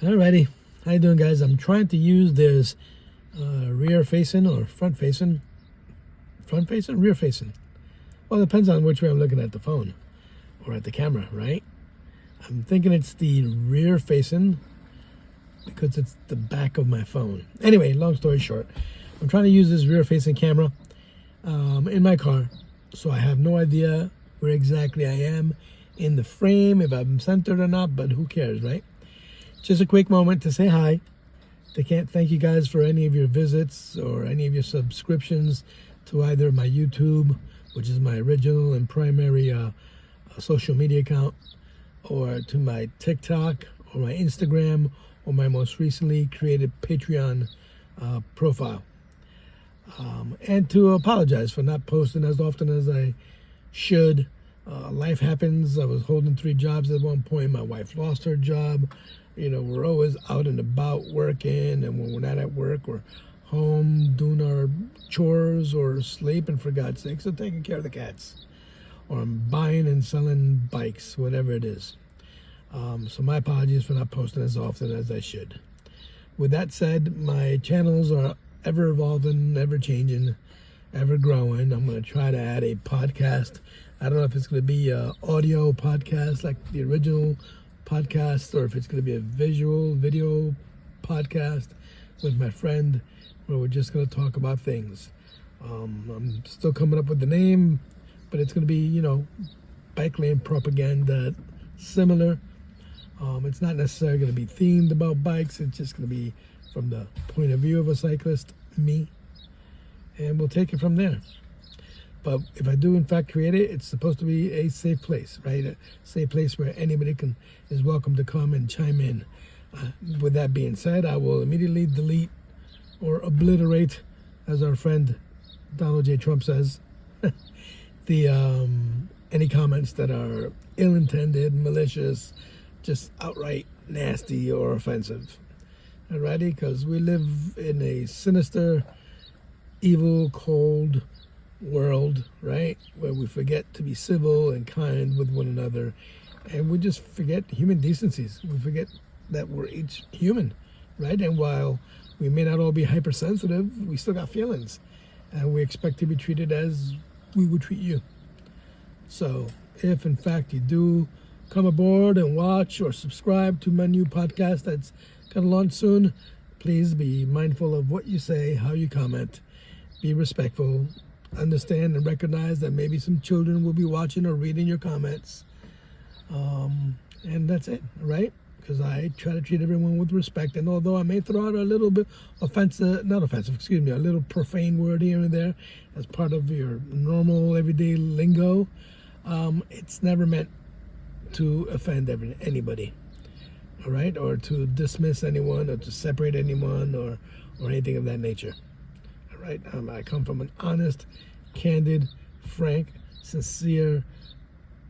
Alrighty, how you doing, guys? I'm trying to use this rear facing or front facing, rear facing. Well, it depends on which way I'm looking at the phone or at the camera, right? I'm thinking it's the rear facing because it's the back of my phone. Anyway, long story short, I'm trying to use this rear facing camera in my car, so I have no idea where exactly I am in the frame, if I'm centered or not, but who cares, right? Just a quick moment to say hi. I can't thank you guys for any of your visits or any of your subscriptions to either my YouTube, which is my original and primary social media account, or to my TikTok or my Instagram or my most recently created Patreon profile. And to apologize for not posting as often as I should. Life happens. I was holding 3 jobs at one point. My wife lost her job. You know, we're always out and about working, and when we're not at work, we're home doing our chores or sleeping, for God's sake, so taking care of the cats. Or I'm buying and selling bikes, whatever it is. So my apologies for not posting as often as I should. With that said, my channels are ever evolving, ever changing, ever growing. I'm going to try to add a podcast. I don't know if it's going to be an audio podcast like the original podcast, or if it's going to be a video podcast with my friend where we're just going to talk about things. I'm still coming up with the name, but it's going to be, you know, bike lane propaganda similar. It's not necessarily going to be themed about bikes. It's just going to be from the point of view of a cyclist, me, and we'll take it from there. But if I do in fact create it, it's supposed to be a safe place, right? A safe place where anybody is welcome to come and chime in. With that being said, I will immediately delete or obliterate, as our friend Donald J. Trump says, the any comments that are ill-intended, malicious, just outright nasty or offensive. Alrighty, because we live in a sinister, evil, cold world, right, where we forget to be civil and kind with one another, and we just forget human decencies. We forget that we're each human, right? And while we may not all be hypersensitive, we still got feelings, and we expect to be treated as we would treat you. So if in fact you do come aboard and watch or subscribe to my new podcast that's gonna launch soon, please be mindful of what you say, how you comment, be respectful. Understand and recognize that maybe some children will be watching or reading your comments. And that's it, right? Because I try to treat everyone with respect. And although I may throw out a little bit a little profane word here and there as part of your normal everyday lingo, it's never meant to offend anybody, all right? Or to dismiss anyone or to separate anyone or anything of that nature. Right? I come from an honest, candid, frank, sincere,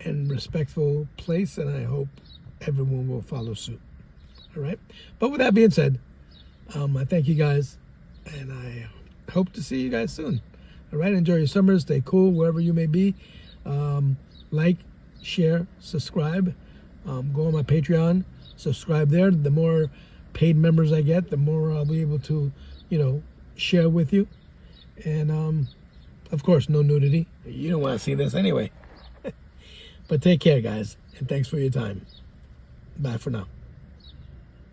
and respectful place, and I hope everyone will follow suit. All right? But with that being said, I thank you guys, and I hope to see you guys soon. All right? Enjoy your summer. Stay cool wherever you may be. Like, share, subscribe. Go on my Patreon. Subscribe there. The more paid members I get, the more I'll be able to, you know, share with you. And of course, no nudity. You don't want to see this anyway. But take care, guys, and thanks for your time. Bye for now.